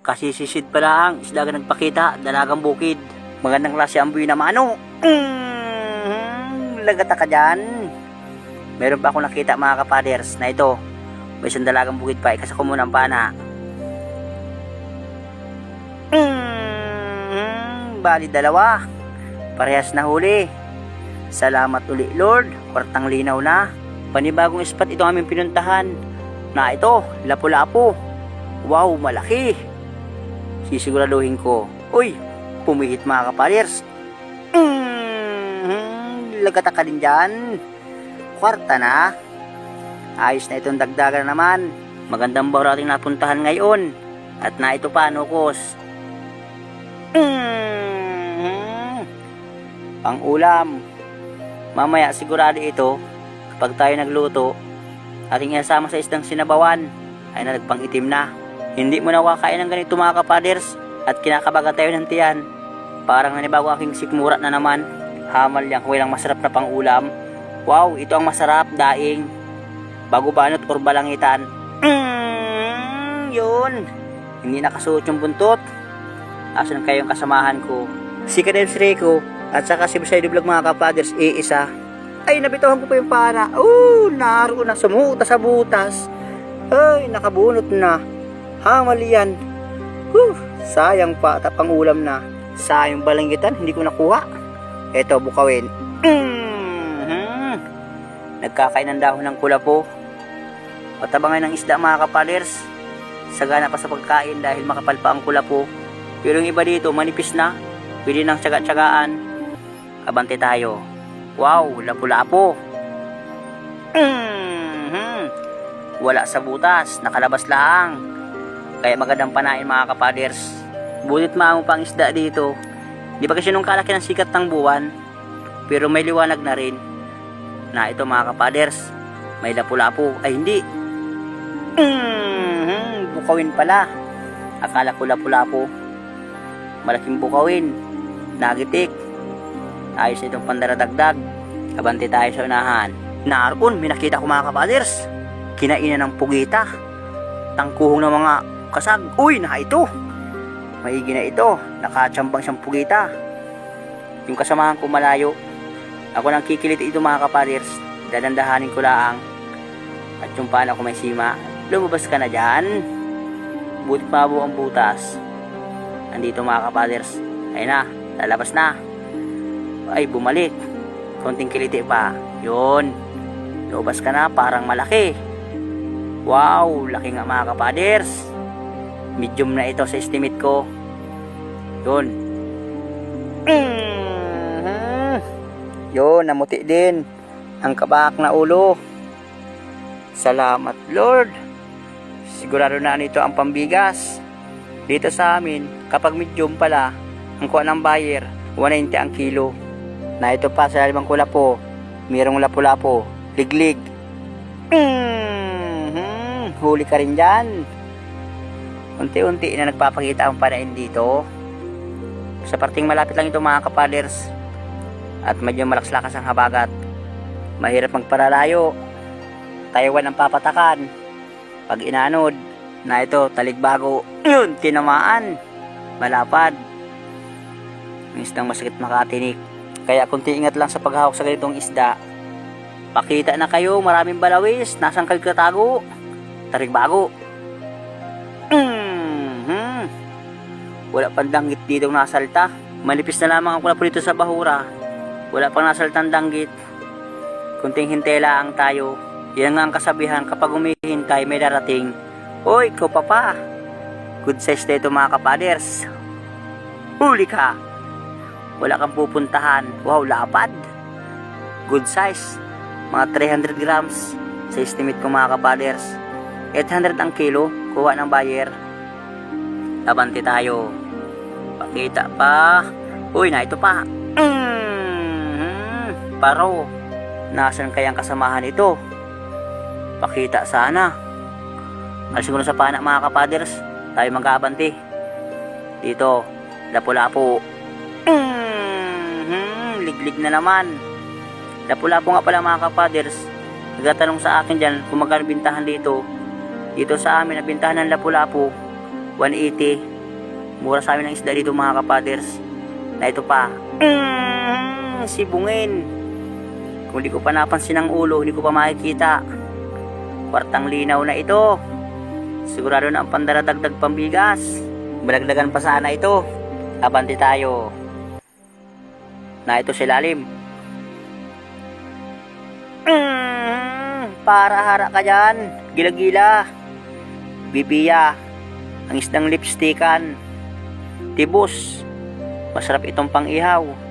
Kasi sisid pa lang, isda ka nagpakita, dalagang bukid. Magandang klase ang buhay naman, ano? Lagata ka dyan. Meron pa akong nakita mga kapaders na ito. May isang dalagang bukid pa, ikasa ko muna ang pana. Bali dalawa. Parehas na huli. Salamat uli Lord, kwartang linaw na. Panibagong spot ito aming pinuntahan. Na ito, lapu-lapu. Wow, malaki. Sisiguraduhin ko. Uy, pumihit mga kapaders. Lagata ka din dyan. Kwarta na. Ayos na itong dagdagan naman. Magandang baro ating napuntahan ngayon. At na ito pa, nukos. Pang ulam. Mamaya sigurado ito, kapag tayo nagluto, ating isama sa isdang sinabawan, ay nalagpang itim na. Hindi mo nawakain ng ganito mga kapaders, at kinakabaga tayo ng tiyan. Parang nanibago aking sikmura na naman. Hamal yang walang masarap na pang ulam. Wow, ito ang masarap, daing. Bago banot or balangitan. Yun. Hindi nakasuot yung buntot. Asan kayong kasamahan ko? Si Kadebs Rico at saka si Busay Vlog mga kapaders, isa. Ay, nabituhan ko pa yung pana. Naroon na sumuta sa butas. Ay, nakabunot na. Hamal yan. Sayang pa, tapang ulam na. Sayang balanggitan, hindi ko nakuha. Eto, bukawin. Nagkakain ng dahon ng kulapo. Patabangan ng isda mga kapaders. Sagana pa sa pagkain dahil makapal pa ang kulapo. Pero yung iba dito manipis na. Pwede nang tsaga-tsagaan. Abante tayo. Wow, lapu-lapo. Wala sa butas, nakalabas lang. Kaya magandang panain mga kapaders. Bulit maamo pang isda dito. Di ba kasi nung kalaki ng sikat ng buwan, pero may liwanag na rin. Na ito mga kapaders, may lapu-lapo. Ay hindi. Bukawin pala. Akala ko lapu-lapo. Malaking bukawin. Nagitik. Ayos itong pandaradagdag. Abante tayo sa unahan. Naroon, may nakita ko mga kapaders. Kinainan ng pugita. Tangkuhong ng mga kasag. Uy, na ito. Maigi na ito. Nakatsambang siyang pugita. Yung kasamahan ko malayo. Ako nang kikilit ito mga kapaders. Dadandahanin ko laang. At yung paano ko may sima. Lumabas ka na dyan. Butit mabo ang butas. Andito mga kapaders. Ayun na, lalabas na. Ay, bumalik. Konting kiliti pa. Yun. Lumabas ka na, parang malaki. Wow, laki nga mga kapaders. Medium na ito sa estimate ko. Yun. Yun, namuti din. Ang kabak na ulo. Salamat Lord. Sigurado na nito ang pambigas. Dito sa amin, kapag medium pala, ang kuha ng buyer, 190 ang kilo. Na ito pa sa limang kulapo, mayroong lapu-lapo, liglig. Huli ka rin dyan. Unti-unti na nagpapakita ang panain dito. Sa parting malapit lang ito mga kapaders. At medyo malakas-lakas ang habagat. Mahirap magparalayo. Taiwan ang papatakan. Pag inanod, na ito, taligbago. Yun, tinamaan. Malapad. Ang isdang masakit makatinik. Kaya kunti ingat lang sa paghahawak sa ganitong isda. Pakita na kayo, maraming balawis. Nasaan kayo katago? Taligbago. Wala pang danggit dito nasalta. Manipis na lamang ang kulapo dito sa bahura. Wala pang nasaltang danggit. Kunting hintela ang tayo. Yan nga ang kasabihan, kapag umihintay may darating. Oy, ikaw pa. Good size dito mga kapaders. Huli ka. Wala kang pupuntahan. Wow, lapad. Good size. Mga 300 grams. Sa estimate ko mga kapaders. 800 ang kilo. Kuha ng buyer. Abante tayo. Pakita pa. Uy, na ito pa. Paro. Nasaan kayang kasamahan ito? Pakita sana. Alisin ko na sa pana mga kapaders. Tayo mag-abante. Dito. Lapu-lapu. Liglig na naman. Lapu-lapu nga pala mga kapaders. Nagtatanong sa akin dyan kung magkano bintahan dito. Dito sa amin, nabintahan ng lapu-lapu 180. Mura sa amin ang isda dito mga kapaders. Na ito pa. Sibungin. Kung di ko pa napansin ang ulo, hindi ko pa makikita. Kwartang linaw na ito. Sigurado na ang pandaradagdag pambigas. Balagdagan pa sana ito. Abante tayo. Na ito sa ilalim. Para hara ka dyan. Gila-gila. Bibiya. Ang isdang lipstickan. Tibos. Masarap itong pang-ihaw.